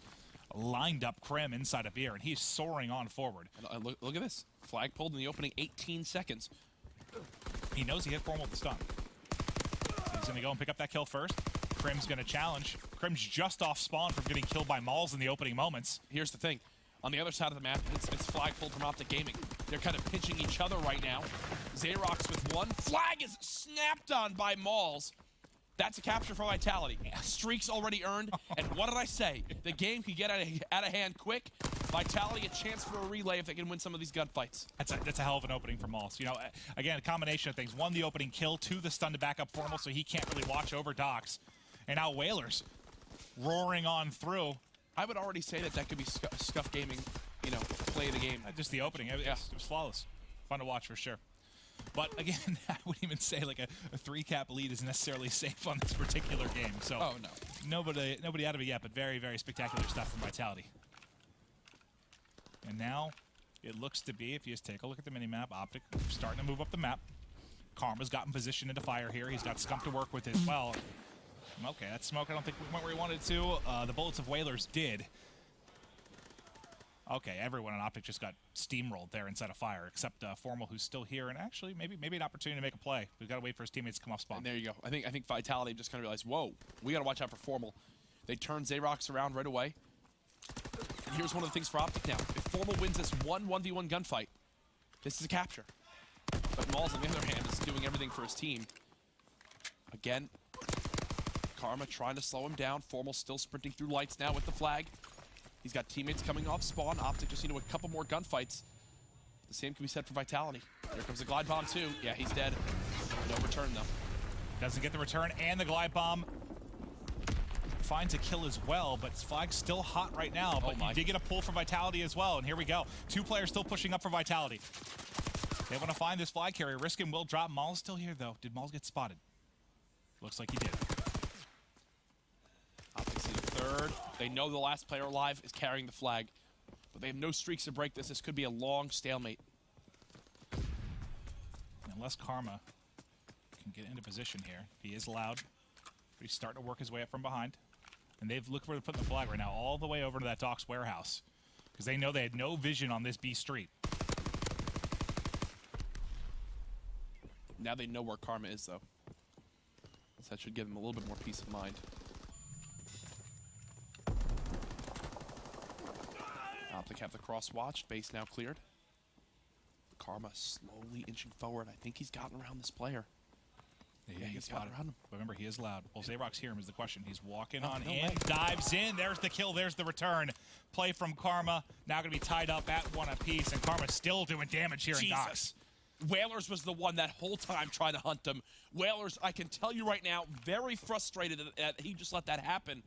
lined up Krim inside of beer, and he's soaring on forward. And look at this. Flag pulled in the opening 18 seconds. He knows he hit Formal with the stun. He's going to go and pick up that kill first. Krim's going to challenge. Krim's just off spawn from getting killed by Mauls in the opening moments. Here's the thing. On the other side of the map, it's flag pulled from OpTic Gaming. They're kind of pinching each other right now. Xerox with 1. Flag is snapped on by Mauls. That's a capture for Vitality. Streak's already earned. And what did I say? The game could get out of hand quick. Vitality a chance for a relay if they can win some of these gunfights. That's a hell of an opening for Mauls. Again, a combination of things. 1, the opening kill. 2, the stun to back up Formal, so he can't really watch over Docks. And now Whalers roaring on through. I would already say that could be Scuff Gaming, play of the game. Just the opening. It was flawless. Fun to watch for sure. But again, I wouldn't even say like a 3-cap lead is necessarily safe on this particular game. So oh, no. Nobody out of it yet, but very, very spectacular stuff from Vitality. And now it looks to be, if you just take a look at the mini-map, OpTic starting to move up the map. Karma's gotten position into fire here. He's got Scump to work with as well. Okay, that smoke I don't think went where he wanted to. The bullets of Whalers did. Okay, everyone on OpTic just got steamrolled there inside of fire, except Formal, who's still here, and actually maybe an opportunity to make a play. We've got to wait for his teammates to come off spawn. And there you go. I think Vitality just kind of realized, whoa, we got to watch out for Formal. They turn Xerox around right away. And here's one of the things for OpTic now. If Formal wins this 1v1 gunfight, this is a capture. But Mauls, on the other hand, is doing everything for his team. Again, Karma trying to slow him down. Formal still sprinting through lights now with the flag. He's got teammates coming off spawn. OpTic just a couple more gunfights. The same can be said for Vitality. There comes the glide bomb too. Yeah, he's dead. No return though. Doesn't get the return, and the glide bomb finds a kill as well, but flag's still hot right now. But he did get a pull for Vitality as well, and here we go. 2 players still pushing up for Vitality. They want to find this flag carrier. Riskin will drop. Maul's still here though. Did Maul's get spotted? Looks like he did. OpTic's in third. They know the last player alive is carrying the flag, but they have no streaks to break this. This could be a long stalemate. Unless Karma can get into position here. He is loud, but he's starting to work his way up from behind. And they've looked where they're putting the flag right now, all the way over to that Docks warehouse, because they know they had no vision on this B street. Now they know where Karma is, though. So that should give them a little bit more peace of mind. OpTic have the cross watched. Base now cleared. Karma slowly inching forward. I think he's gotten around this player. Yeah, he's gotten around him. Remember, he is loud. Well, Xerox hear him is the question. He's walking on in, dives in. There's the kill. There's the return. Play from Karma. Now going to be tied up at 1 apiece, and Karma's still doing damage here in Docks. Whalers was the one that whole time trying to hunt him. Whalers, I can tell you right now, very frustrated that he just let that happen.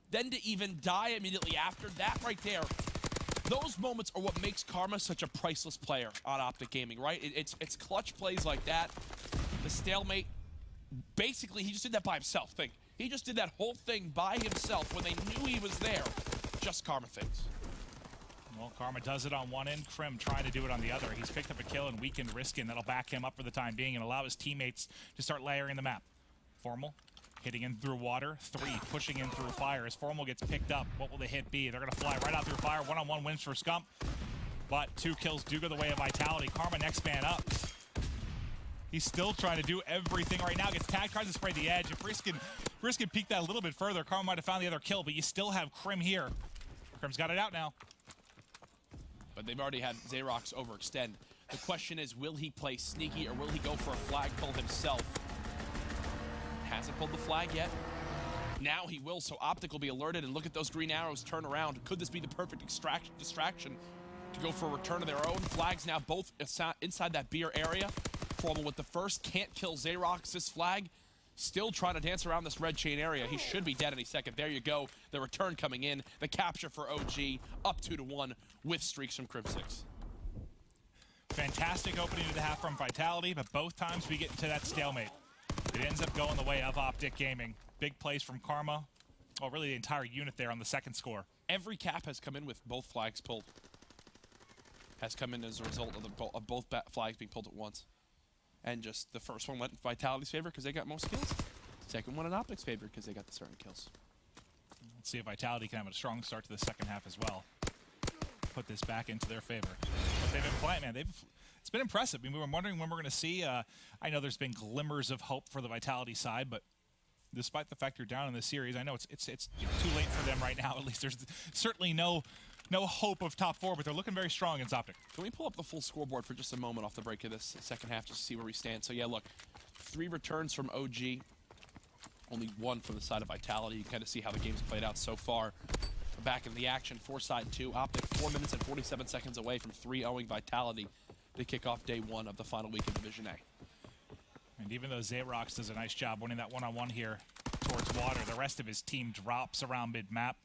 Then to even die immediately after that right there, those moments are what makes Karma such a priceless player on OpTic Gaming, right? It's clutch plays like that. The stalemate, basically, he just did that by himself. He just did that whole thing by himself when they knew he was there. Just Karma things. Well, Karma does it on one end. Krim trying to do it on the other. He's picked up a kill and weakened Riskin. That'll back him up for the time being and allow his teammates to start layering the map. Formal hitting in through water. 3 pushing in through fire. As Formal gets picked up, what will the hit be? They're going to fly right out through fire. 1-on-1 wins for Scump. But 2 kills do go the way of Vitality. Karma next man up. He's still trying to do everything right now. Gets tagged, tries to spray the edge. If Riskin peeked that a little bit further, Karma might have found the other kill, but you still have Krim here. Krim's got it out now. But they've already had Xerox overextend. The question is, will he play sneaky or will he go for a flag pull himself? Hasn't pulled the flag yet. Now he will, so OpTic will be alerted, and look at those green arrows turn around. Could this be the perfect distraction to go for a return of their own? Flags now both inside that beer area. Trouble with the first, can't kill Xerox. This flag still trying to dance around this red chain area. He should be dead any second. There you go. The return coming in. The capture for OG, up 2-1 with streaks from Crim 6. Fantastic opening to the half from Vitality, but both times we get into that stalemate. It ends up going the way of OpTic Gaming. Big plays from Karma. Well, really the entire unit there on the second score. Every cap has come in with both flags pulled. Has come in as a result of both flags being pulled at once. And just the first one went in Vitality's favor because they got most kills. The second one in OpTic's favor because they got the certain kills. Let's see if Vitality can have a strong start to the second half as well. Put this back into their favor. But they've been playing, man. It's been impressive. I mean, we were wondering when we're going to see. I know there's been glimmers of hope for the Vitality side, but despite the fact you're down in the series, I know it's too late for them right now. At least there's certainly no hope of top 4, but they're looking very strong against OpTic. Can we pull up the full scoreboard for just a moment off the break of this second half just to see where we stand? So yeah, look, 3 returns from OG, only 1 from the side of Vitality. You kind of see how the game's played out so far. Back in the action, 4-side 2. OpTic 4 minutes and 47 seconds away from 3-0ing Vitality to kick off day 1 of the final week of Division A. And even though Xerox does a nice job winning that one-on-one here towards water, the rest of his team drops around mid-map.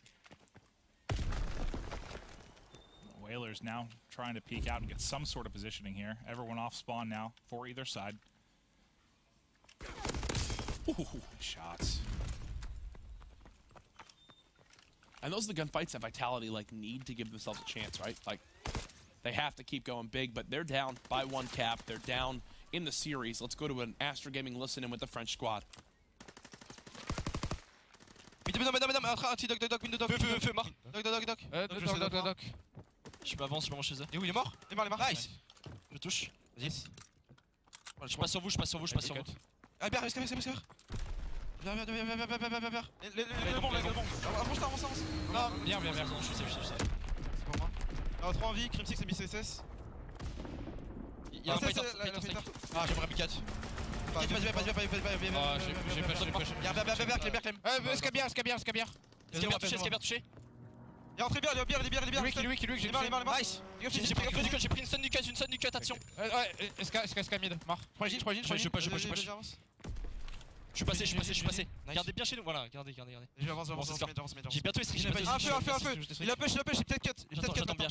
Whalers now trying to peek out and get some sort of positioning here. Everyone off spawn now for either side. Ooh, good shots. And those are the gunfights that Vitality need to give themselves a chance, right? Like, they have to keep going big, but they're down by 1 cap. They're down in the series. Let's go to an Astra Gaming listen-in with the French squad. Je m'avance, je m'avance chez eux. Et où il est mort? Il est mort. Nice. Je touche. Vas-y. Je passe sur vous, je passe sur vous, je passe sur vous. Ah, bien, reste. Viens. Le bon. Avance. Non, bien. Je sais. C'est pour moi. Alors, 3 en vie, Crim 6 et BCSS. Il y a un fighter. Ah, j'aimerais B4. Vas-y. J'ai pas. Bien, Scabier. Scabier touché. Il est rentré bien, il est bien. Lui, j'ai nice. J'ai pris une stun du cut, attention. Ouais, SK mid, mort. Je prends push. Je suis passé. Gardez bien chez nous, voilà, gardez. J'avance. J'ai bientôt essayé. Un feu. Il a push, j'ai peut-être cut. J'attends bien.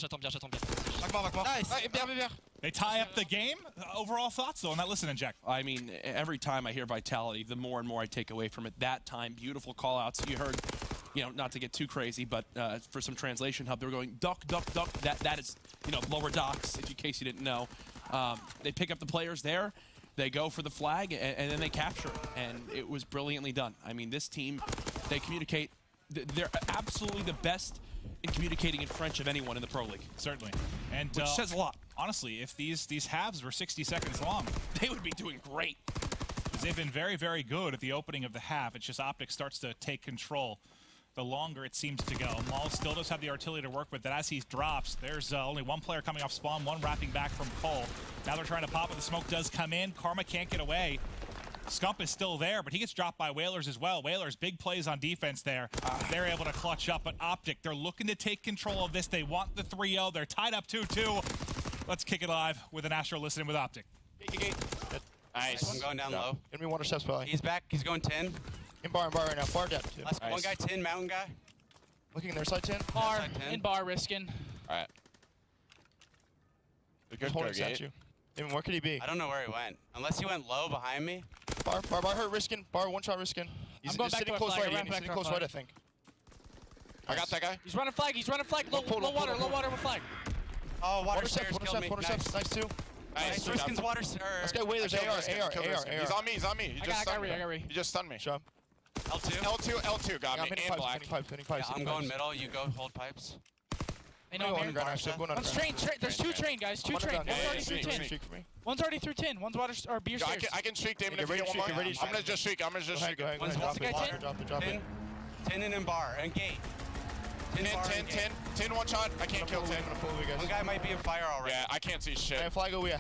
Nice. Bien. They tie up the game. Overall thoughts though on that listen-in, Jack? I mean, every time I hear Vitality, the more and more I take away from it. That time, beautiful call-outs. You heard, not to get too crazy, but for some translation help, they were going duck. That is, lower docks, in case you didn't know. They pick up the players there. They go for the flag, and then they capture it. And it was brilliantly done. I mean, this team, they communicate. They're absolutely the best in communicating in French of anyone in the Pro League. Certainly. And which says a lot. Honestly, if these halves were 60 seconds long, they would be doing great. They've been very, very good at the opening of the half. It's just OpTic starts to take control the longer it seems to go. Maul still does have the artillery to work with, but as he drops, there's only 1 player coming off spawn, 1 wrapping back from Cole. Now they're trying to pop it. The smoke does come in. Karma can't get away. Scump is still there, but he gets dropped by Whalers as well. Whalers, big plays on defense there. They're able to clutch up, but OpTic, they're looking to take control of this. They want the 3-0. They're tied up 2-2. Let's kick it live with an Astro listening with OpTic. Nice. I'm going down low. Give me water steps by. He's back. He's going 10. In bar right now. Bar depth. Nice. One guy 10, mountain guy. Looking in their side 10. Bar. In bar, risking. Alright. Good holding at you. Even where could he be? I don't know where he went. Unless he went low behind me. Bar hurt risking. Bar 1-shot risking. I'm going back sitting to close flag. right. He's sitting close right, I think. I got that guy. He's running flag. Low water with flag. Oh, water stairs killed me. Nice too. Nice. Riskin's water. Let's get Whalers. AR. He's on me. He just stunned me. He just stunned me. Show him. L2 L2 got me. And black. Pinning pipes. Yeah, I'm going middle. You go hold pipes. I know. One's train. There's two train, guys. Two train. One's already through tin. One's already through tin. One's water or beer stairs. I can streak, Damon. If you get one more. I'm gonna just streak. One's tin. Tin and bar and gate. Tin, one shot. I can't kill tin. One guy might be in fire already. Yeah, I can't see shit. I have flag away. Is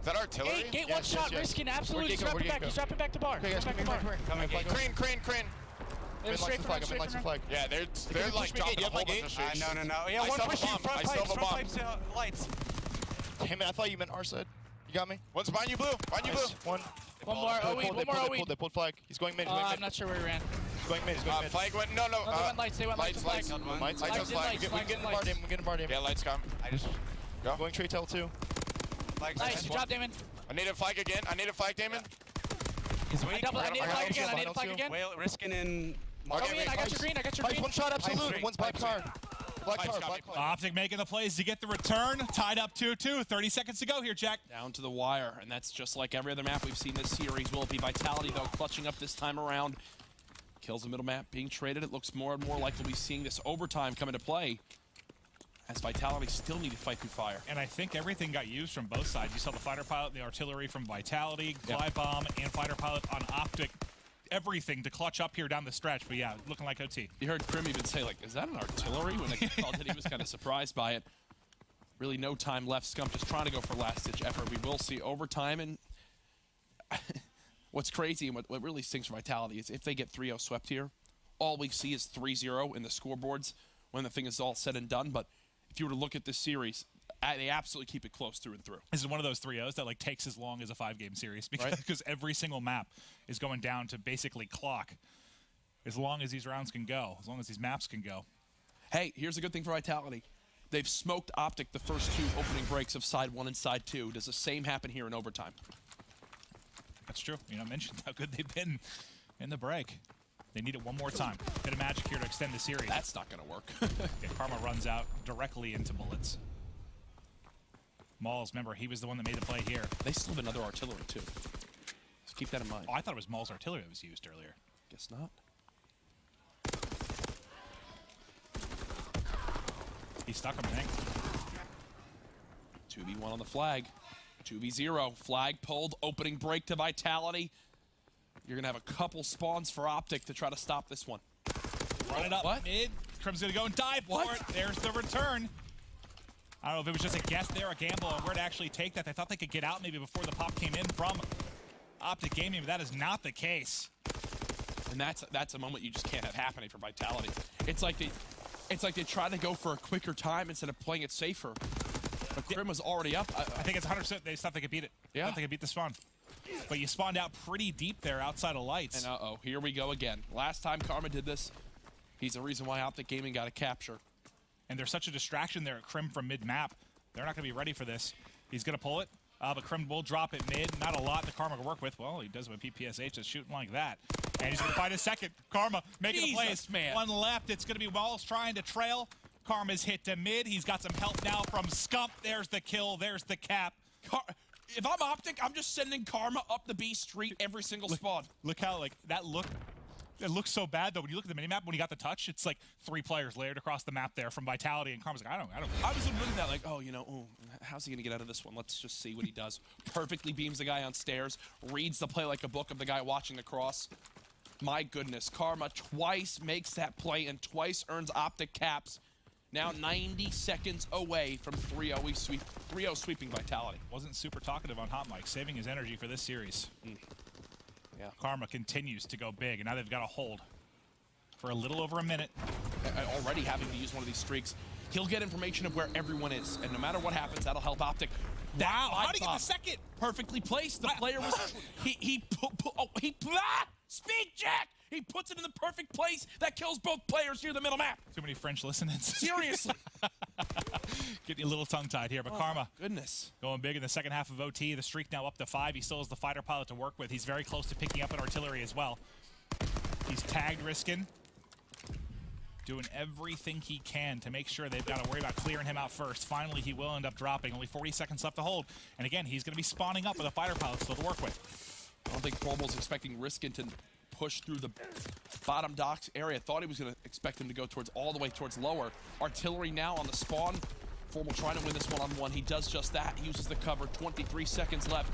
that artillery? Gate one shot. Risking absolutely. He's dropping back. He's dropping back to bar. Okay, guys, come here. Crane. Straight flag. Yeah, they're like dropping a whole bunch of streaks. No. Yeah, one pushing front pipes, lights. Damn it, I thought you meant our side. You got me? One's behind you, blue. One more. They pulled flag. He's going mid. I'm not sure where he ran. He's going mid. Flag went. No. They went lights. They went lights. Lights. We're getting bar, Damon. We're getting bar, Damon. Yeah, lights come. I just go. Going trade tell too. Nice. Good job, Damon. I need a flag again. Damon. I need a flag again. Whale risking in. I got your green. One shot, absolute. One's black car. Black car. OpTic making the plays to get the return. Tied up 2-2. 30 seconds to go here, Jack. Down to the wire, and that's just like every other map we've seen this series. Will it be Vitality, though, clutching up this time around? Kills the middle map being traded. It looks more and more like we'll be seeing this overtime come into play, as Vitality still need to fight through fire. And I think everything got used from both sides. You saw the fighter pilot, the artillery from Vitality, glide bomb, and fighter pilot on OpTic. Everything to clutch up here down the stretch, but yeah, looking like OT. You heard Krim even say, like, is that an artillery? When they called it, he was kind of surprised by it. Really no time left. Scump just trying to go for last-ditch effort. We will see overtime, and what's crazy and what really stinks for Vitality is if they get 3-0 swept here, all we see is 3-0 in the scoreboards when the thing is all said and done. But if you were to look at this series, they absolutely keep it close through and through. This is one of those 3-0s that like takes as long as a 5-game series because every single map is going down to basically clock as long as these rounds can go, as long as these maps can go. Hey, here's a good thing for Vitality. They've smoked OpTic the first two opening breaks of side 1 and side 2. Does the same happen here in overtime? That's true. You know, I mentioned how good they've been in the break. They need it one more time. Bit of magic here to extend the series. That's not going to work. Okay, Karma runs out directly into bullets. Malls, remember, he was the one that made the play here. They still have another artillery, too. So keep that in mind. Oh, I thought it was Malls' artillery that was used earlier. Guess not. He's stuck him, I think. 2v1 on the flag. 2v0. Flag pulled. Opening break to Vitality. You're going to have a couple spawns for OpTic to try to stop this one. Run it up mid. Krim's going to go and dive for it. There's the return. I don't know if it was just a guess there, a gamble on where to actually take that. They thought they could get out maybe before the pop came in from OpTic Gaming, but that is not the case. And that's a moment you just can't have happening for Vitality. It's like they try to go for a quicker time instead of playing it safer. But Krim was already up. I think it's 100%. They thought they could beat it. Yeah. Thought they could beat the spawn. But you spawned out pretty deep there outside of lights. And uh-oh, here we go again. Last time Karma did this, he's the reason why OpTic Gaming got a capture. And there's such a distraction there at Krim from mid-map. They're not going to be ready for this. He's going to pull it, but Krim will drop it mid. Not a lot that Karma can work with. Well, he does with PPSH, just shooting like that. And he's going to find a second. Karma making the plays. Man. One left. It's going to be Walls trying to trail. Karma's hit to mid. He's got some help now from Scump. There's the kill. There's the cap. If I'm OpTic, I'm just sending Karma up the B street every single spawn. Look how, like, that look. It looks so bad, though, when you look at the minimap, when he got the touch, it's like 3 players layered across the map there from Vitality, and Karma's like, I don't. I was looking at that like, oh, you know, how's he going to get out of this one? Let's just see what he does. Perfectly beams the guy on stairs, reads the play like a book of the guy watching the cross. My goodness, Karma twice makes that play and twice earns OpTic caps. Now 90 seconds away from 3-0 sweeping Vitality. Wasn't super talkative on Hot Mic, saving his energy for this series. Yeah. Karma continues to go big, and now they've got a hold for a little over a minute. Already having to use one of these streaks. He'll get information of where everyone is, and no matter what happens, that'll help OpTic. Wow, how did he get the second? Perfectly placed. The player was... Speak, Jack! He puts it in the perfect place that kills both players near the middle map. Too many French listeners. Seriously. Getting a little tongue-tied here, but Karma goodness. Going big in the second half of OT. The streak now up to 5. He still has the fighter pilot to work with. He's very close to picking up an artillery as well. He's tagged Riskin. Doing everything he can to make sure they've got to worry about clearing him out first. Finally, he will end up dropping. Only 40 seconds left to hold. And again, he's going to be spawning up with a fighter pilot still to work with. I don't think Formal's expecting Riskin to push through the bottom docks area. Thought he was going to expect him to go towards all the way towards lower. Artillery now on the spawn. Formal trying to win this one-on-one. He does just that. He uses the cover. 23 seconds left.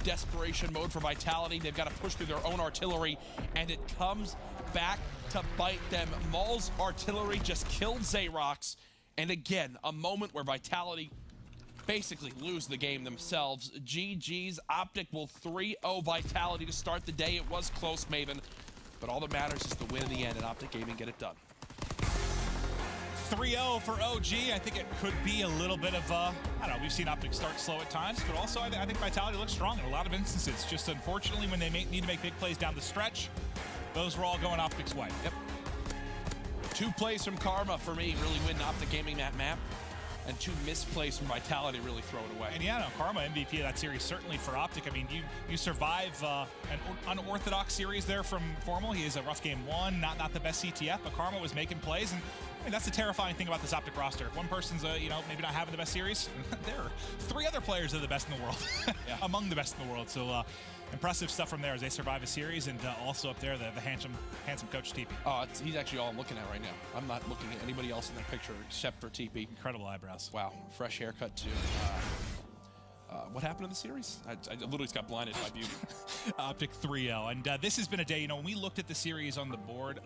Desperation mode for Vitality. They've got to push through their own artillery, and it comes back to bite them. Maul's artillery just killed Xerox, and again, a moment where Vitality basically lose the game themselves. GG's. OpTic will 3-0 Vitality to start the day. It was close, Maven, but all that matters is the win in the end, and OpTic Gaming get it done. 3-0 for OG. I think it could be a little bit of, I don't know, we've seen OpTic start slow at times, but also I think Vitality looks strong in a lot of instances. Just unfortunately, when they need to make big plays down the stretch, those were all going OpTic's way. Yep. 2 plays from Karma for me really win OpTic Gaming that map, and 2 misplays from Vitality really throw it away. And yeah, no, Karma MVP of that series, certainly for OpTic. I mean, you survive an unorthodox series there from Formal. He is a rough game 1, not the best CTF, but Karma was making plays, and I mean, that's the terrifying thing about this OpTic roster. If one person's, you know, maybe not having the best series, there are 3 other players that are the best in the world, among the best in the world. So impressive stuff from there as they survive a series, and also up there, the handsome coach TP. Oh, he's actually all I'm looking at right now. I'm not looking at anybody else in that picture except for TP. Incredible eyebrows. Wow, fresh haircut too. What happened in the series? I literally just got blinded by beauty. OpTic 3-0, and this has been a day, you know, when we looked at the series on the board,